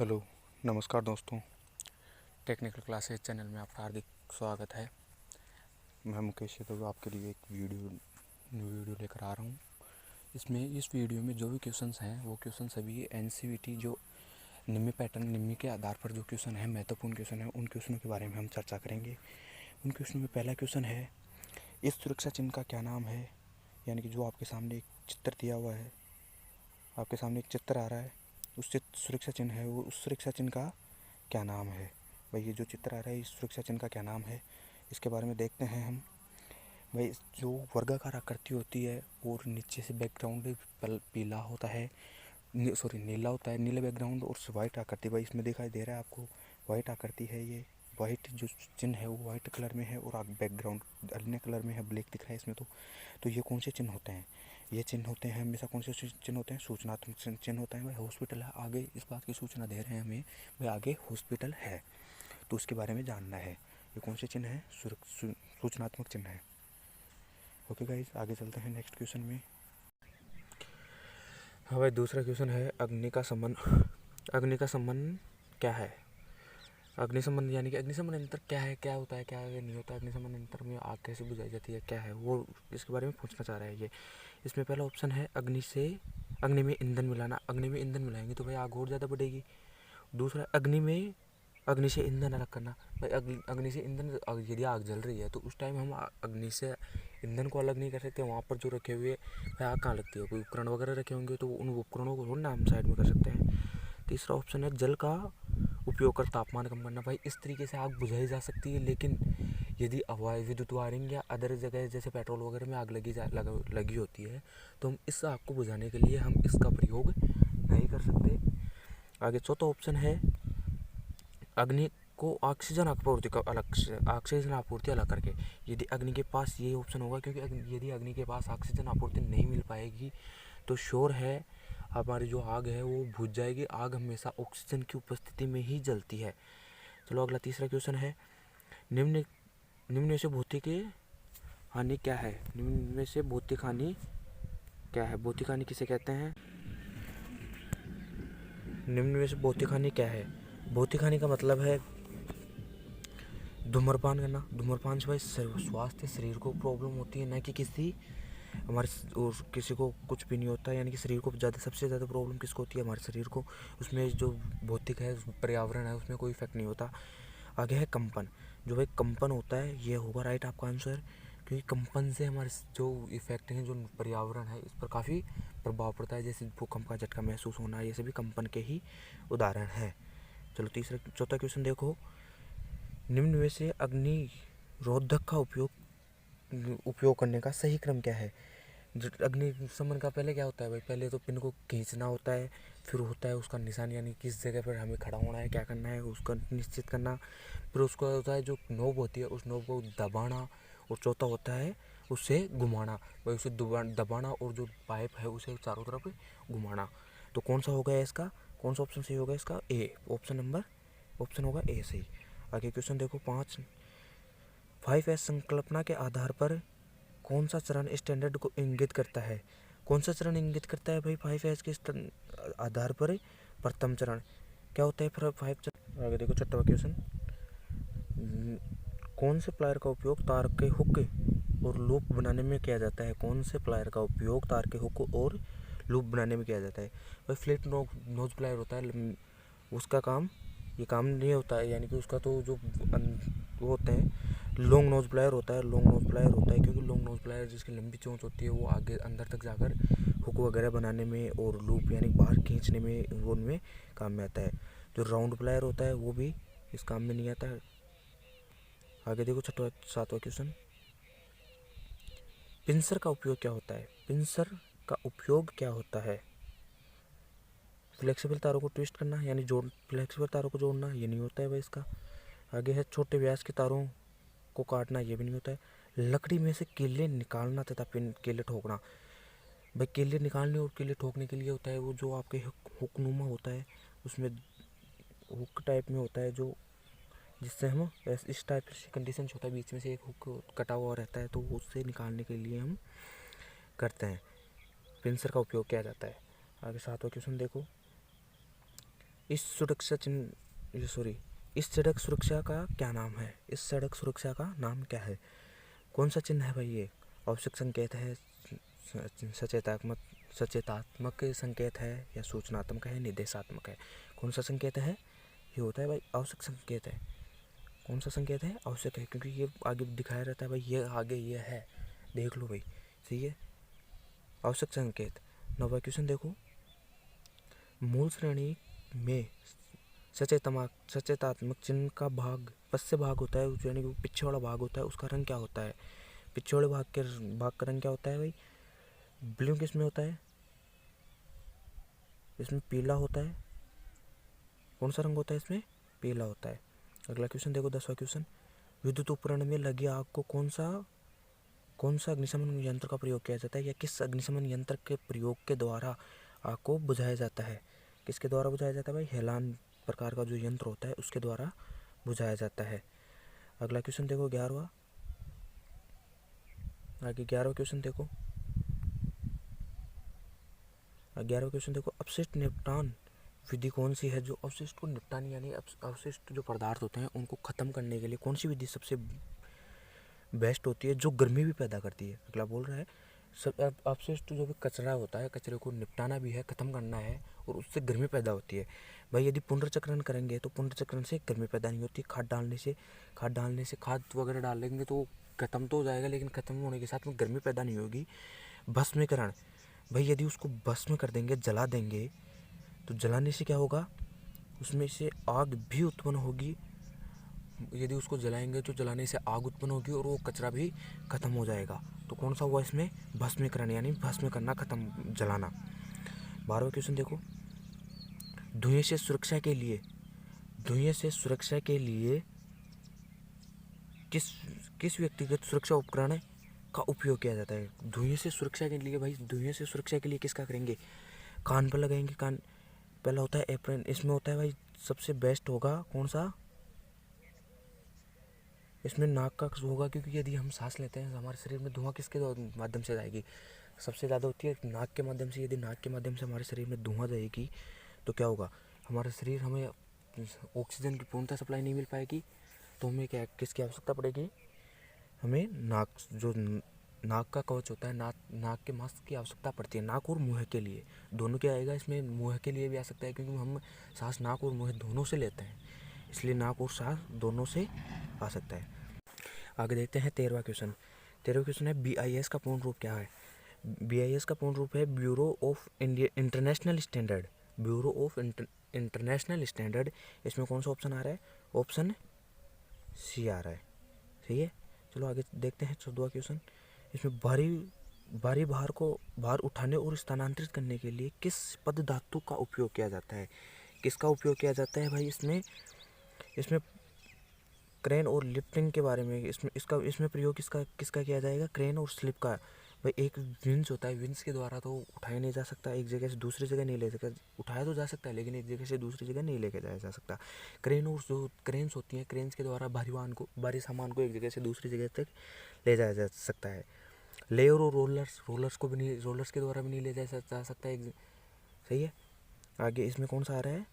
Hello, नमस्कार दोस्तों। Technical classes channel में आपका हार्दिक स्वागत है। मैं मुकेश यादव आपके लिए एक वीडियो लेकर आ रहा हूँ। इस वीडियो में जो भी क्वेश्चंस हैं वो क्वेश्चन सभी एनसीईआरटी जो निम्न के आधार पर जो क्वेश्चन है, महत्वपूर्ण क्वेश्चन है, उन क्वेश्चनों के बारे में हम चर्चा करेंगे। उन क्वेश्चनों में पहला क्वेश्चन है, इस सुरक्षा चिन्ह का क्या नाम है। यानी कि जो आपके सामने एक चित्र दिया हुआ है, आपके सामने एक चित्र आ रहा है, उस सुरक्षा चिन्ह है, वो उस सुरक्षा चिन्ह का क्या नाम है। भाई ये जो चित्र आ रहा है, इस सुरक्षा चिन्ह का क्या नाम है, इसके बारे में देखते हैं हम। भाई जो वर्गाकार आकृति होती है और नीचे से बैकग्राउंड पीला होता है, नीला होता है, नीला बैकग्राउंड और वाइट आकृति, भाई इसमें दिखाई दे रहा है आपको वाइट आकृति है। ये वाइट जो चिन्ह है वो वाइट कलर में है और बैकग्राउंड अन्य कलर में है, ब्लैक दिख रहा है इसमें। तो ये कौन से चिन्ह होते हैं? ये चिन्ह होते हैं हमेशा, कौन से चिन्ह होते हैं? सूचनात्मक चिन्ह होता है। भाई हॉस्पिटल है, आगे इस बात की सूचना दे रहे हैं हमें, भाई आगे हॉस्पिटल है, तो उसके बारे में जानना है। ये कौन से चिन्ह है? सूचनात्मक चिन्ह है। ओके गाइस, आगे चलते हैं नेक्स्ट क्वेश्चन में। हाँ भाई, दूसरा क्वेश्चन है, अग्नि का संबंध क्या है? अग्निशमन यानी कि अग्निशमन यंत्र क्या है, क्या होता है, क्या नहीं होता है। अग्निशमन यंत्र में आग कैसे बुझाई जाती है, क्या है वो, इसके बारे में पूछना चाह रहा है ये। इसमें पहला ऑप्शन है, अग्नि में ईंधन मिलाना। अग्नि में ईंधन मिलाएंगे तो भाई आग और ज़्यादा बढ़ेगी। दूसरा, अग्नि से ईंधन अलग करना। भाई अग्नि से ईंधन, यदि आग जल रही है तो उस टाइम हम अग्नि से ईंधन को अलग नहीं कर सकते। वहाँ पर जो रखे हुए भाई आग कहाँ लगती है, कोई उपकरण वगैरह रखे होंगे तो उन उपकरणों को थोड़ा ना हम साइड में कर सकते हैं। तीसरा ऑप्शन है, जल का उपयोग कर तापमान कम करना। भाई इस तरीके से आग बुझाई जा सकती है, लेकिन यदि हवाई विद्युत वायरिंग या अदर जगह जैसे पेट्रोल वगैरह में आग लगी होती है तो हम इस आग को बुझाने के लिए हम इसका प्रयोग नहीं कर सकते। आगे चौथा ऑप्शन है, अग्नि को ऑक्सीजन आपूर्ति अलग करके। यदि अग्नि के पास ये ऑप्शन होगा, क्योंकि यदि अग्नि के पास ऑक्सीजन आपूर्ति नहीं मिल पाएगी तो श्योर है हमारी जो आग है वो बुझ जाएगी। आग हमेशा ऑक्सीजन की उपस्थिति में ही जलती है। चलो अगला तीसरा क्वेश्चन है, निम्न निम्न में से भौतिक हानि क्या है? निम्न में से भौतिक हानि क्या है? भौतिक हानि किसे कहते हैं? निम्न में से भौतिक हानि क्या है? भौतिक हानि का मतलब है धूम्रपान करना। धूम्रपान से भाई स्वास्थ्य शरीर को प्रॉब्लम होती है, ना कि किसी को कुछ भी नहीं होता। यानी कि शरीर को सबसे ज़्यादा प्रॉब्लम किसको होती है? हमारे शरीर को। उसमें जो भौतिक है, पर्यावरण है, उसमें कोई इफेक्ट नहीं होता। आगे है कंपन। जो भाई कंपन होता है, ये होगा राइट आपका आंसर, क्योंकि कंपन से हमारे जो इफेक्ट हैं, जो पर्यावरण है, इस पर काफ़ी प्रभाव पड़ता है। जैसे भूकंप का झटका महसूस होना, ये सभी कंपन के ही उदाहरण है। चलो चौथा क्वेश्चन देखो, निम्न में से अग्निरोधक का उपयोग करने का सही क्रम क्या है? अग्निशमन का पहले क्या होता है भाई? पहले तो पिन को खींचना होता है, फिर होता है उसका निशान, यानी किस जगह पर हमें खड़ा होना है, क्या करना है उसका निश्चित करना। फिर उसका होता है जो नोब होती है, उस नोब को दबाना। और चौथा होता है उसे घुमाना। भाई उसे दबाना और जो पाइप है उसे चारों तरफ घुमाना। तो कौन सा होगा इसका, कौन सा ऑप्शन सही होगा इसका? ए, ऑप्शन होगा ए सही। आगे क्वेश्चन देखो 5S संकल्पना के आधार पर कौन सा चरण स्टैंडर्ड को इंगित करता है? कौन सा चरण इंगित करता है भाई 5S के आधार पर? प्रथम चरण। क्या होता है फिर 5 चरण? आगे देखो छठवां क्वेश्चन, कौन से प्लायर का उपयोग तार के हुक और लूप बनाने में किया जाता है? कौन से प्लायर का उपयोग तार के हुक और लूप बनाने में किया जाता है? भाई फ्लैट नोज प्लायर होता है, उसका काम ये काम नहीं होता है। यानी कि उसका तो जो वो होते हैं, लॉन्ग नोज प्लायर होता है। क्योंकि लॉन्ग नोज प्लायर जिसकी लंबी चोंच होती है वो आगे अंदर तक जाकर हुक वगैरह बनाने में और लूप यानी बाहर खींचने में, वो उनमें काम में आता है। जो राउंड प्लायर होता है वो भी इस काम में नहीं आता है। आगे देखो सातवां क्वेश्चन, पिंसर का उपयोग क्या होता है? पिंसर का उपयोग क्या होता है? फ्लेक्सिबल तारों को ट्विस्ट करना, यानी फ्लेक्सिबल तारों को जोड़ना, ये नहीं होता है भाई इसका। आगे है छोटे व्यास के तारों को काटना, ये भी नहीं होता है। लकड़ी में से कीले निकालना तथा कीले ठोकना। भाई कीले निकालने और कीले ठोकने के लिए होता है वो जो आपके हुकनुमा होता है, उसमें हुक टाइप में होता है, जो जिससे हम इस टाइप से कंडीशन होता है, बीच में से एक हुक कटा हुआ रहता है, तो उससे निकालने के लिए हम करते हैं, पिंसर का उपयोग किया जाता है। आगे सातवां क्वेश्चन देखो, इस सुरक्षा चिन्ह सॉरी इस सड़क सुरक्षा का क्या नाम है? इस सड़क सुरक्षा का नाम क्या है? कौन सा चिन्ह है भाई ये? आवश्यक संकेत है, सचेतात्मक संकेत है, या सूचनात्मक है, निर्देशात्मक है? कौन सा संकेत है? ये होता है भाई आवश्यक संकेत है। कौन सा संकेत है? आवश्यक है, क्योंकि ये आगे दिखाया रहता है भाई, ये आगे ये है, देख लो भाई, सही है, आवश्यक संकेत। 9वां क्वेश्चन देखो, मूल श्रेणी में सचेतात्मक चिन्ह का भाग पश्य भाग होता है, यानी कि पीछे वाला भाग होता है, उसका रंग क्या होता है? पीछे वाले भाग का रंग क्या होता है भाई? ब्लू किसमें होता है? इसमें पीला होता है। कौन सा रंग होता है इसमें? पीला होता है। अगला क्वेश्चन देखो, 10वां क्वेश्चन, विद्युत उपकरण में लगी आग को कौन सा अग्निशमन यंत्र का प्रयोग किया जाता है, या किस अग्निशमन यंत्र के प्रयोग के द्वारा आग को बुझाया जाता है? किसके द्वारा बुझाया जाता है भाई? हेलान प्रकार का जो यंत्र होता है उसके द्वारा बुझाया जाता है। अगला क्वेश्चन देखो, 11वां, आगे 11वां क्वेश्चन देखो, 11वां क्वेश्चन देखो, अपशिष्ट निपटान विधि कौन सी है? जो अपशिष्ट को निपटाने यानी अवशिष्ट जो पदार्थ होते हैं उनको खत्म करने के लिए कौन सी विधि सबसे बेस्ट होती है, जो गर्मी भी पैदा करती है? अगला बोल रहा है सब अपशिष्ट जो भी कचरा होता है, कचरे को निपटाना भी है, खत्म करना है, और उससे गर्मी पैदा होती है। भाई यदि पुनर्चक्रण करेंगे तो पुनर्चक्रण से गर्मी पैदा नहीं होती, खाद डालने से खाद वगैरह डालेंगे तो खत्म तो हो जाएगा, लेकिन खत्म होने के साथ में गर्मी पैदा नहीं होगी। भस्मीकरण, भाई यदि उसको भस्म कर देंगे, जला देंगे, तो जलाने से क्या होगा? उसमें से आग भी उत्पन्न होगी। यदि उसको जलाएंगे तो जलाने से आग उत्पन्न होगी और वो कचरा भी खत्म हो जाएगा। तो कौन सा हुआ इसमें? भस्मीकरण, यानी भस्म करना, खत्म, जलाना। 12वां क्वेश्चन देखो, धुएं से सुरक्षा के लिए किस व्यक्तिगत सुरक्षा उपकरण का उपयोग किया जाता है? धुएं से सुरक्षा के लिए भाई, धुएं से सुरक्षा के लिए किसका करेंगे? कान पर लगाएंगे, कान पहला होता है एप्रन, इसमें होता है भाई सबसे बेस्ट होगा कौन सा? इसमें नाक का होगा, क्योंकि यदि हम सांस लेते हैं हमारे शरीर में धुआं किसके माध्यम से जाएगी? सबसे ज़्यादा होती है नाक के माध्यम से। यदि नाक के माध्यम से हमारे शरीर में धुआं जाएगी तो क्या होगा? हमारा शरीर, हमें ऑक्सीजन की पूर्णतः सप्लाई नहीं मिल पाएगी, तो हमें क्या किसकी आवश्यकता पड़ेगी? हमें नाक का कवच होता है, नाक के मास्क की आवश्यकता पड़ती है, नाक और मुँह के लिए। दोनों क्या आएगा इसमें? मुँह के लिए भी आ सकता है, क्योंकि हम सांस नाक और मुँह दोनों से लेते हैं, इसलिए नाक और सांस दोनों से आ सकता है। आगे देखते हैं 13वां क्वेश्चन। 13वां क्वेश्चन है, BIS का पूर्ण रूप क्या है? BIS का पूर्ण रूप है bureau of international standard. Bureau of international standard. इसमें कौन सा ऑप्शन आ रहा है? ऑप्शन सी आ रहा है, सही है। चलो आगे देखते हैं 14वां क्वेश्चन। इसमें भारी भार उठाने और स्थानांतरित करने के लिए किस पद धातु का उपयोग किया जाता है? किसका उपयोग किया जाता है भाई? इसमें क्रेन और लिफ्टिंग के बारे में इसमें प्रयोग किसका किया जाएगा? क्रेन और स्लिप का। भाई एक विंच होता है, विंच के द्वारा तो उठाया नहीं जा सकता, एक जगह से दूसरी जगह नहीं ले सकता, उठाया तो जा सकता है लेकिन एक जगह से दूसरी जगह नहीं लेके जाया जा सकता। क्रेन और जो क्रेन्स होती हैं, क्रेन्स के द्वारा भारी सामान को एक जगह से दूसरी जगह तक ले जाया जा सकता है। लेयर और रोलर्स के द्वारा भी नहीं ले जाया जा सकता है, सही है। आगे इसमें कौन सा आ रहा है?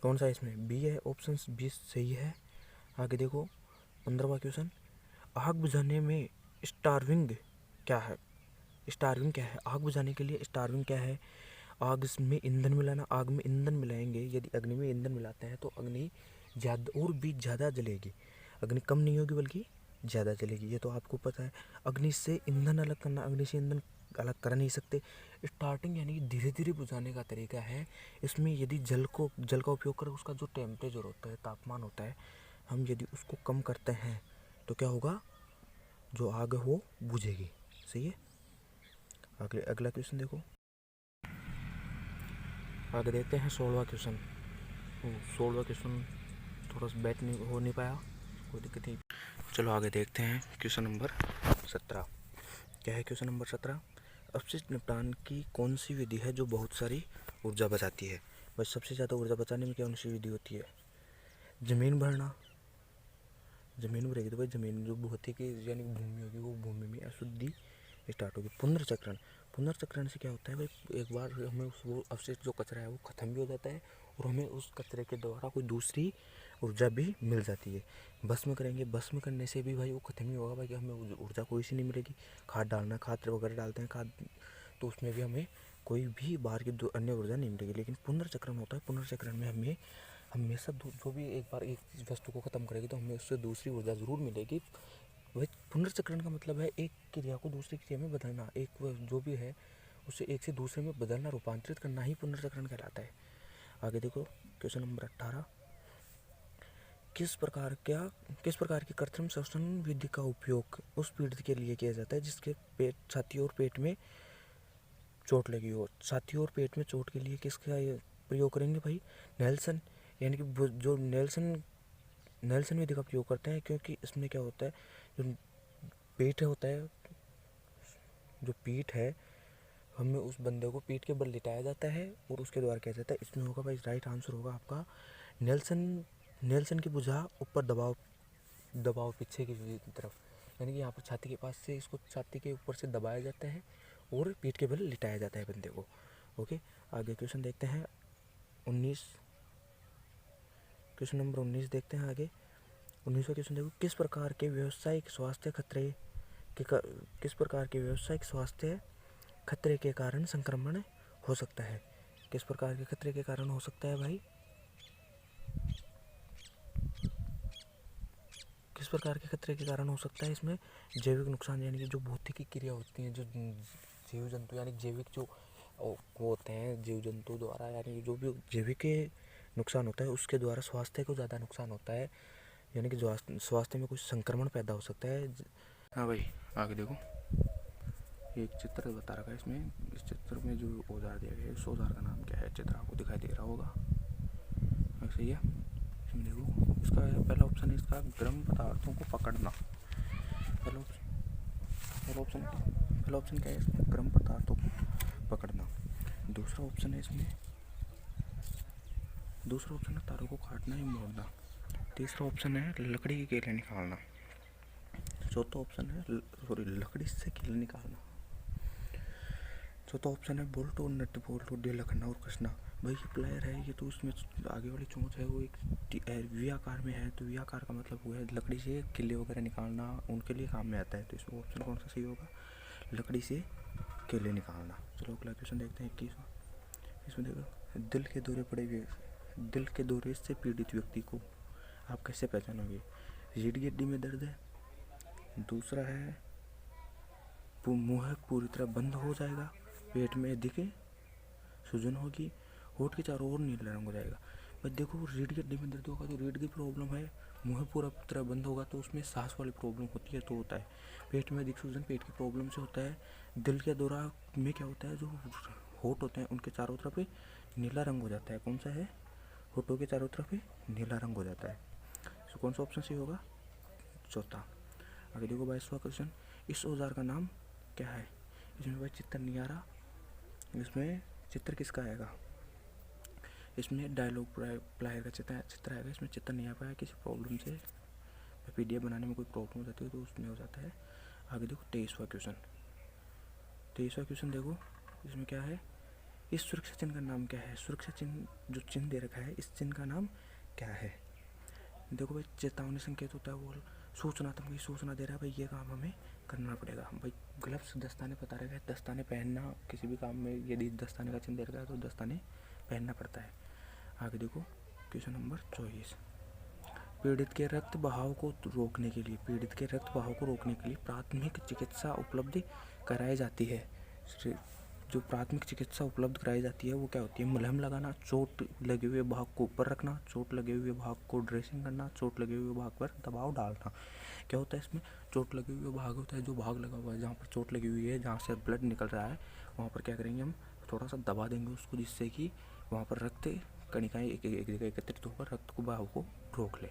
कौन सा इसमें? बी है, ऑप्शन बी सही है। आगे देखो 15वां क्वेश्चन, आग बुझाने में स्टार्विंग क्या है? स्टार्विंग क्या है? आग बुझाने के लिए स्टार्विंग क्या है? आग में ईंधन मिलाना। आग में ईंधन मिलाएंगे, यदि अग्नि में ईंधन मिलाते हैं तो अग्नि ज़्यादा और भी ज़्यादा जलेगी, अग्नि कम नहीं होगी बल्कि ज़्यादा जलेगी, ये तो आपको पता है। अग्नि से ईंधन अलग करना, अग्नि से ईंधन अलग कर नहीं सकते। स्टार्टिंग यानी धीरे धीरे बुझाने का तरीका है। इसमें यदि जल का उपयोग कर, उसका जो टेम्परेचर होता है, तापमान होता है, हम यदि उसको कम करते हैं तो क्या होगा? जो आग है वो बुझेगी, सही है। अगला क्वेश्चन देखो, आगे देखते हैं 16वां क्वेश्चन। 16वां क्वेश्चन थोड़ा सा बैठ नहीं हो नहीं पाया, कोई दिक्कत नहीं। चलो आगे देखते हैं क्वेश्चन नंबर 17। क्या है क्वेश्चन नंबर 17? अपशिष्ट निपटान की कौन सी विधि है जो बहुत सारी ऊर्जा बचाती है? बस सबसे ज़्यादा ऊर्जा बचाने में कौन सी विधि होती है? ज़मीन भरना। ज़मीन भरेगी तो भाई ज़मीन जो भौतिक यानी भूमि होगी, वो भूमि में अशुद्धि स्टार्ट होगी। पुनर्चक्रण, पुनर्चक्रण से क्या होता है भाई, एक बार हमें वो अवशिष्ट जो कचरा है वो ख़त्म भी हो जाता है और हमें उस कचरे के द्वारा कोई दूसरी ऊर्जा भी मिल जाती है। भस्म करेंगे, भस्म करने से भी भाई वो ख़त्म ही होगा भाई, कि हमें ऊर्जा कोई सी नहीं मिलेगी। खाद डालना, खाद वगैरह डालते हैं खाद, तो उसमें भी हमें कोई भी बाहर की अन्य ऊर्जा नहीं मिलेगी। लेकिन पुनर्चक्रण होता है, पुनर्चक्रण में हमें हमेशा जो भी एक बार एक वस्तु को ख़त्म करेगी तो हमें उससे दूसरी ऊर्जा ज़रूर मिलेगी। वही पुनर्चक्रण का मतलब है एक क्रिया को दूसरी क्रिया में बदलना, एक जो भी है उसे एक से दूसरे में बदलना, रूपांतरित करना ही पुनर्चक्रण कहलाता है। आगे देखो क्वेश्चन नंबर 18, किस प्रकार की कृत्रिम श्वसन विधि का उपयोग उस पीड़ित के लिए किया जाता है जिसके पेट, छाती और पेट में चोट लगी हो। छाती और पेट में चोट के लिए किसका प्रयोग करेंगे भाई, नेल्सन, यानी कि जो नेल्सन विधि का प्रयोग करते हैं, क्योंकि इसमें क्या होता है, जो पेट होता है, जो पीठ है, हमें उस बंदे को पीठ के बल लिटाया जाता है और उसके द्वारा किया जाता है। इसमें होगा भाई, राइट आंसर होगा आपका नेल्सन की भुजा ऊपर दबाव पीछे की तरफ, यानी कि यहाँ पर छाती के पास से इसको छाती के ऊपर से दबाया जाता है और पीठ के बल लिटाया जाता है बंदे को। ओके, आगे क्वेश्चन देखते हैं 19, क्वेश्चन नंबर 19 देखते हैं आगे। 19वां क्वेश्चन देखो, किस प्रकार के व्यावसायिक स्वास्थ्य खतरे के कारण संक्रमण हो सकता है। किस प्रकार के खतरे के कारण हो सकता है भाई, किस प्रकार के खतरे के कारण हो सकता है। इसमें जैविक नुकसान, यानी कि जो भौतिक क्रिया होती है, जो जीव जंतु यानी जैविक जो वो होते हैं जीव जंतु द्वारा, यानी जो भी जैविक नुकसान होता है उसके द्वारा स्वास्थ्य को ज़्यादा नुकसान होता है, यानी कि स्वास्थ्य में कुछ संक्रमण पैदा हो सकता है। हाँ भाई, आगे देखो एक चित्र बता रखा है इसमें, इस चित्र में जो औजार दिया गया है उस औजार का नाम क्या है, चित्र आपको दिखाई दे रहा होगा, सही है। इसमें देखो इसका पहला ऑप्शन है इसका गर्म पदार्थों को पकड़ना, पहला ऑप्शन क्या है इसमें, गर्म पदार्थों को पकड़ना। दूसरा ऑप्शन है तारों को काटना या मोड़ना। तीसरा ऑप्शन है लकड़ी की कीलें निकालना। चौथा ऑप्शन है लकड़ी से कीलें निकालना। चौथा ऑप्शन है बोल्ट और नट बोल्ट और ढीला करना और कसना। भाई ये प्लेयर है, ये तो उसमें आगे वाली चोंच है वो एक वी आकार में है, तो वी आकार का मतलब वो है लकड़ी से किले वगैरह निकालना, उनके लिए काम में आता है। तो इसमें ऑप्शन कौन सा सही होगा, लकड़ी से किले निकालना। चलो अगला क्वेश्चन देखते हैं 21वां। इसमें देखो, दिल के दौरे से पीड़ित व्यक्ति को आप कैसे पहचानोगे। रीढ़ की हड्डी में दर्द है, दूसरा है मुंह पूरी तरह बंद हो जाएगा, पेट में दिखे सूजन होगी, होठ के चारों ओर नीला रंग हो जाएगा। बस देखो रीढ़ की हड्डी में दर्द होगा तो रीढ़ की प्रॉब्लम है, मुंह पूरा तरह बंद होगा तो उसमें सांस वाली प्रॉब्लम होती है तो होता है। पेट में दिख सूजन पेट की प्रॉब्लम से होता है। दिल के दौरा में क्या होता है, जो होठ होते हैं उनके चारों तरफ नीला रंग हो जाता है। कौन सा है, होठों के चारों तरफ नीला रंग हो जाता है। तो कौन सा ऑप्शन सही होगा, चौथा। आगे देखो 22वां क्वेश्चन, इस औजार का नाम क्या है। इसमें भाई चित्र नहीं आ रहा, इसमें चित्र किसका आएगा, इसमें डायलॉग प्लायर का चित्र आएगा, इसमें चित्र नहीं आ पाया किसी प्रॉब्लम से, PDF बनाने में कोई प्रॉब्लम हो जाती है तो उसमें हो जाता है। आगे देखो 23वां क्वेश्चन देखो, इसमें क्या है, इस सुरक्षा चिन्ह का नाम क्या है। सुरक्षा चिन्ह जो चिन्ह दे रखा है इस चिन्ह का नाम क्या है। देखो भाई चेतावनी संकेत होता है, वो सूचनात्मक सूचना दे रहा है भाई ये काम हमें करना पड़ेगा। भाई ग्लव्स दस्ताने पता रहेगा, दस्ताने पहनना किसी भी काम में, यदि दस्ताने का चिन्ह दे रखा है तो दस्ताने पहनना पड़ता है। आगे देखो क्वेश्चन नंबर 24, पीड़ित के रक्त बहाव को रोकने के लिए प्राथमिक चिकित्सा उपलब्ध कराई जाती है। जो प्राथमिक चिकित्सा उपलब्ध कराई जाती है वो क्या होती है, मलहम लगाना, चोट लगे हुए भाग को ऊपर रखना, चोट लगे हुए भाग को ड्रेसिंग करना, चोट लगे हुए भाग पर दबाव डालना। क्या होता है इसमें, चोट लगे हुए भाग होता है, जो भाग लगा हुआ है जहाँ पर चोट लगी हुई है, जहाँ से ब्लड निकल रहा है, वहाँ पर क्या करेंगे हम थोड़ा सा दबा देंगे उसको, जिससे कि वहाँ पर रक्त कणिकाएँ एक जगह एकत्रित होकर रक्त को बहाव को रोक ले।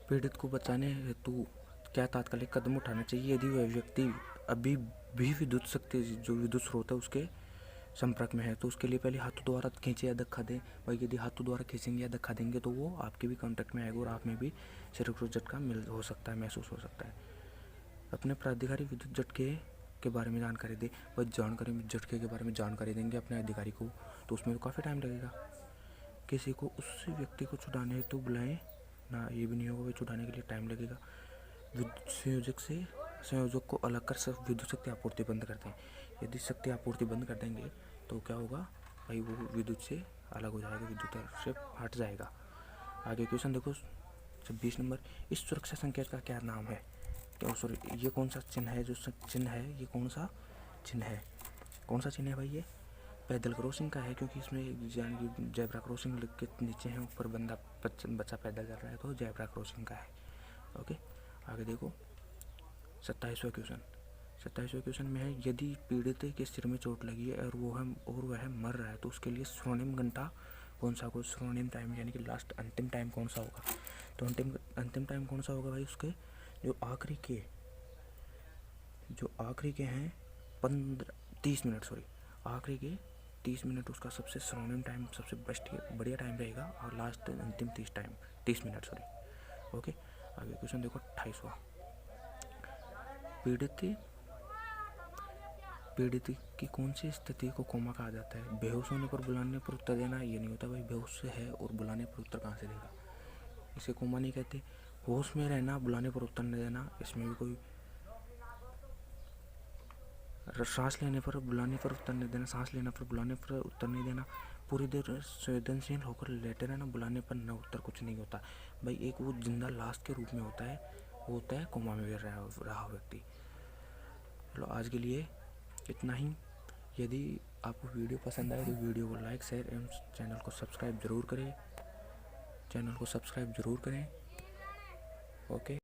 पीड़ित को बचाने हेतु क्या तात्कालिक कदम उठाने चाहिए यदि वह व्यक्ति अभी भी विद्युत शक्ति जो विद्युत स्रोत है उसके संपर्क में है। तो उसके लिए पहले हाथों द्वारा खींचे या धक्का दें। भाई यदि हाथों द्वारा खींचेंगे या धक्का देंगे तो वो आपके भी कांटेक्ट में आएगा और आप में भी शरीर को झटका हो सकता है, महसूस हो सकता है। अपने प्राधिकारी विद्युत झटके के बारे में जानकारी दे, बस जानकारी में झटके के बारे में जानकारी देंगे अपने अधिकारी को, तो उसमें तो काफ़ी टाइम लगेगा। किसी को उस व्यक्ति को छुड़ाने हेतु बुलाएं ना, ये भी नहीं होगा, भाई छुड़ाने के लिए टाइम लगेगा। संयोजक को अलग कर सब विद्युत शक्ति आपूर्ति बंद कर दें। यदि शक्ति आपूर्ति बंद कर देंगे तो क्या होगा भाई, वो विद्युत से अलग हो जाएगा, विद्युत से हट जाएगा। आगे क्वेश्चन देखो 26 नंबर, इस सुरक्षा संकेत का क्या नाम है? तो सॉरी, ये कौन सा चिन्ह है? जो चिन्ह है ये कौन सा चिन्ह है? कौन सा चिन्ह है भाई? ये पैदल क्रॉसिंग का है, क्योंकि इसमें यानी कि जेब्रा क्रॉसिंग लिख के नीचे है, ऊपर बच्चा पैदल चल रहा है, तो जेब्रा क्रॉसिंग का है। ओके, आगे देखो 27वां क्वेश्चन में है, यदि पीड़ित के सिर में चोट लगी है और वह मर रहा है तो उसके लिए स्वर्णिम घंटा कौन सा होगा? स्वर्णिम टाइम यानी कि लास्ट अंतिम टाइम कौन सा होगा? तो अंतिम टाइम कौन सा होगा भाई? उसके जो आखिरी के हैं 30 मिनट, सॉरी आखिरी के 30 मिनट उसका सबसे स्वर्णिम टाइम, सबसे बेस्ट बढ़िया टाइम रहेगा, और लास्ट अंतिम 30 मिनट सॉरी। ओके, आगे क्वेश्चन देखो 28वां, पीड़ित की कौन सी स्थिति को कोमा कहा जाता है? बेहोश होने पर बुलाने पर उत्तर देना, ये नहीं होता भाई, बेहोश है और बुलाने पर उत्तर कहाँ से देगा, इसे कोमा नहीं कहते। होश में रहना, बुलाने पर उत्तर नहीं देना, इसमें भी कोई, सांस लेने पर बुलाने पर उत्तर नहीं देना, सांस लेने पर बुलाने पर उत्तर नहीं देना, पूरी देर संवेदनशील होकर लेटे रहना, बुलाने पर न उत्तर, कुछ नहीं होता भाई। एक वो जिंदा लाश के रूप में होता है, वो होता है कोमा में रहा व्यक्ति। चलो आज के लिए इतना ही। यदि आपको वीडियो पसंद आए तो वीडियो को लाइक, शेयर एवं चैनल को सब्सक्राइब जरूर करें। ओके।